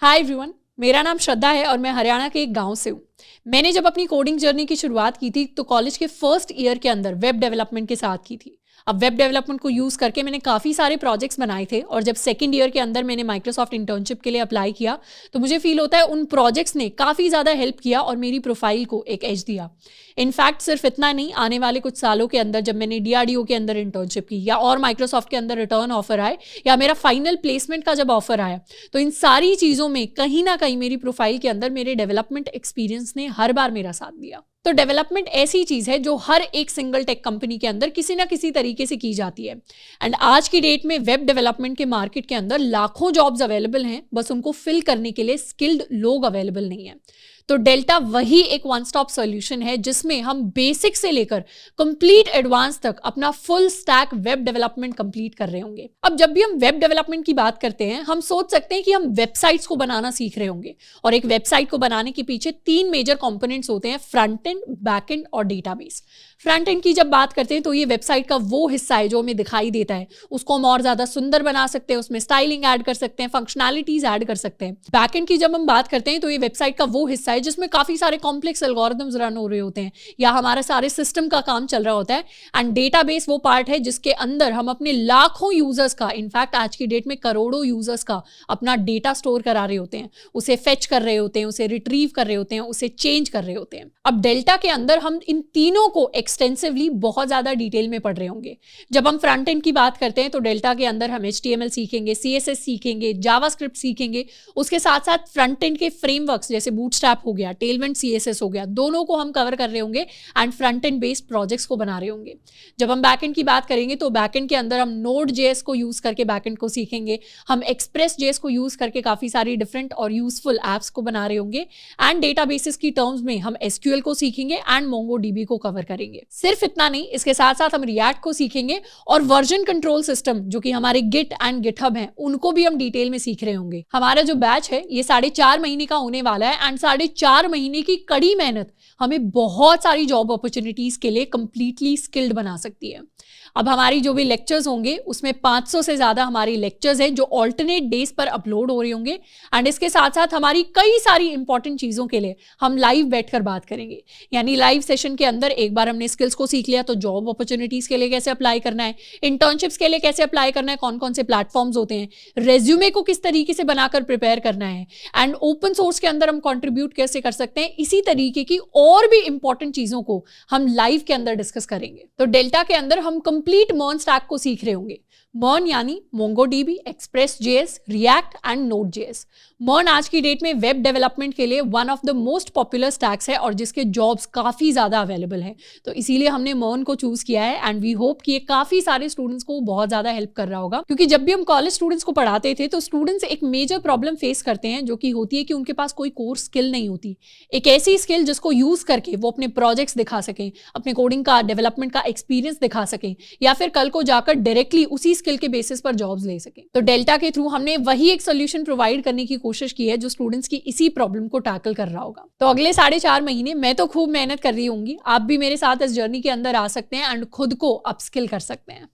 Hi everyone, मेरा नाम श्रद्धा है और मैं हरियाणा के एक गांव से हूँ। मैंने जब अपनी कोडिंग जर्नी की शुरुआत की थी तो कॉलेज के फर्स्ट ईयर के अंदर वेब डेवलपमेंट के साथ की थी। अब वेब डेवलपमेंट को यूज़ करके मैंने काफ़ी सारे प्रोजेक्ट्स बनाए थे और जब सेकंड ईयर के अंदर मैंने माइक्रोसॉफ्ट इंटर्नशिप के लिए अप्लाई किया तो मुझे फील होता है उन प्रोजेक्ट्स ने काफ़ी ज़्यादा हेल्प किया और मेरी प्रोफाइल को एक एज दिया। इनफैक्ट सिर्फ इतना नहीं, आने वाले कुछ सालों के अंदर जब मैंने DRDO के अंदर इंटर्नशिप की या और माइक्रोसॉफ्ट के अंदर रिटर्न ऑफर आए या मेरा फाइनल प्लेसमेंट का जब ऑफर आया तो इन सारी चीज़ों में कहीं ना कहीं मेरी प्रोफाइल के अंदर मेरे डेवलपमेंट एक्सपीरियंस ने हर बार मेरा साथ दिया। तो डेवलपमेंट ऐसी चीज़ है जो हर एक सिंगल टेक कंपनी के अंदर किसी ना किसी तरीके से की जाती है। एंड आज की डेट में वेब डेवलपमेंट के मार्केट के अंदर लाखों जॉब्स अवेलेबल हैं, बस उनको फिल करने के लिए स्किल्ड लोग अवेलेबल नहीं है। तो डेल्टा वही एक वन स्टॉप सॉल्यूशन है जिसमें हम बेसिक से लेकर कंप्लीट एडवांस तक अपना full stack web development complete कर रहे होंगे। अब जब भी हम वेब डेवलपमेंट की बात करते हैं हम सोच सकते हैं कि हम वेबसाइट्स को बनाना सीख रहे होंगे और एक वेबसाइट को बनाने के पीछे 3 मेजर कंपोनेंट्स होते हैं, फ्रंट एंड, बैक एंड और डेटाबेस। फ्रंट एंड की जब बात करते हैं तो ये वेबसाइट का वो हिस्सा है जो हमें दिखाई देता है, उसको हम और ज्यादा सुंदर बना सकते हैं, उसमें स्टाइलिंग ऐड कर सकते हैं, फंक्शनैलिटीज ऐड कर सकते हैं। बैक एंड की जब हम बात करते हैं तो ये वेबसाइट का वो हिस्सा है जिसमें काफी सारे कॉम्प्लेक्स एल्गोरिथम्स रन हो रहे होते हैं या हमारे सारे सिस्टम का काम चल रहा होता है। एंड डेटाबेस वो पार्ट है जिसके अंदर हम अपने लाखों यूजर्स का, इनफैक्ट आज की डेट में करोड़ों यूजर्स का अपना डेटा स्टोर करा रहे होते हैं, उसे फेच कर रहे होते हैं, उसे रिट्रीव कर रहे होते हैं, उसे चेंज कर रहे होते हैं। अब डेल्टा के अंदर हम इन तीनों को एक्सटेंसिवली बहुत ज्यादा डिटेल में पढ़ रहे होंगे। जब हम फ्रंट एंड की बात करते हैं तो डेल्टा के अंदर हम HTML सीखेंगे, CSS सीखेंगे, जावास्क्रिप्ट सीखेंगे, उसके साथ साथ फ्रंट एंड के फ्रेमवर्क्स जैसे बूटस्ट्रैप हो गया, टेलविंड CSS हो गया, दोनों को हम कवर कर रहे होंगे and front end based projects को बना रहे होंगे। जब हम बैक एंड की बात करेंगे तो बैक एंड के अंदर हम Node.js को यूज करके बैक एंड को सीखेंगे, हम Express.js को यूज करके काफी सारी डिफरेंट और यूजफुल एप्स को बना रहे होंगे एंड डेटाबेसेस की टर्म्स में हम SQL को सीखेंगे एंड MongoDB को कवर करेंगे। सिर्फ इतना नहीं, इसके साथ साथ हम React को सीखेंगे और वर्जन कंट्रोल सिस्टम जो कि हमारे Git एंड GitHub हैं उनको भी हम डिटेल में सीख रहे होंगे। हमारा जो बैच है ये 4.5 महीने का होने वाला है एंड 4.5 महीने की कड़ी मेहनत हमें बहुत सारी जॉब अपॉर्चुनिटीज के लिए कंप्लीटली स्किल्ड बना सकती है। अब हमारी जो भी लेक्चर्स होंगे उसमें 500 से ज़्यादा हमारी लेक्चर्स हैं जो ऑल्टरनेट डेज पर अपलोड हो रहे होंगे एंड इसके साथ साथ हमारी कई सारी इंपॉर्टेंट चीज़ों के लिए हम लाइव बैठकर बात करेंगे। यानी लाइव सेशन के अंदर एक बार हमने स्किल्स को सीख लिया तो जॉब अपॉर्चुनिटीज़ के लिए कैसे अप्लाई करना है, इंटर्नशिप्स के लिए कैसे अप्लाई करना है, कौन कौन से प्लेटफॉर्म्स होते हैं, रेज्यूमे को किस तरीके से बनाकर प्रिपेयर करना है एंड ओपन सोर्स के अंदर हम कॉन्ट्रीब्यूट कैसे कर सकते हैं, इसी तरीके की और भी इंपॉर्टेंट चीज़ों को हम लाइव के अंदर डिस्कस करेंगे। तो डेल्टा के अंदर हम कंप्लीट मर्न स्टैक को सीख रहे होंगे। मर्न यानी MongoDB, Express.js, React and Node.js। मर्न आज की डेट में वेब डेवलपमेंट के लिए one of the most popular stacks है और जिसके जॉब्स काफ़ी ज़्यादा अवेलेबल हैं। तो इसीलिए हमने मर्न को चूज़ किया है एंड वी होप कि ये काफ़ी सारे स्टूडेंट्स को बहुत ज़्यादा हेल्प कर रहा होगा, क्योंकि जब भी हम कॉलेज स्टूडेंट्स को पढ़ाते थे तो स्टूडेंट्स एक मेजर प्रॉब्लम फेस करते हैं जो कि होती है कि उनके पास कोई कोर स्किल नहीं होती, एक ऐसी स्किल जिसको यूज़ करके वो अपने प्रोजेक्ट्स दिखा सकें, अपने कोडिंग का, डेवलपमेंट का एक्सपीरियंस दिखा सकें या फिर कल को जाकर डायरेक्टली उसी स्किल के बेसिस पर जॉब्स ले सकें। तो डेल्टा के थ्रू हमने वही एक सोल्यूशन प्रोवाइड करने की कोशिश की है जो स्टूडेंट्स की इसी प्रॉब्लम को टैकल कर रहा होगा। तो अगले 4.5 महीने मैं तो खूब मेहनत कर रही होंगी, आप भी मेरे साथ इस जर्नी के अंदर आ सकते हैं एंड खुद को अपस्किल कर सकते हैं।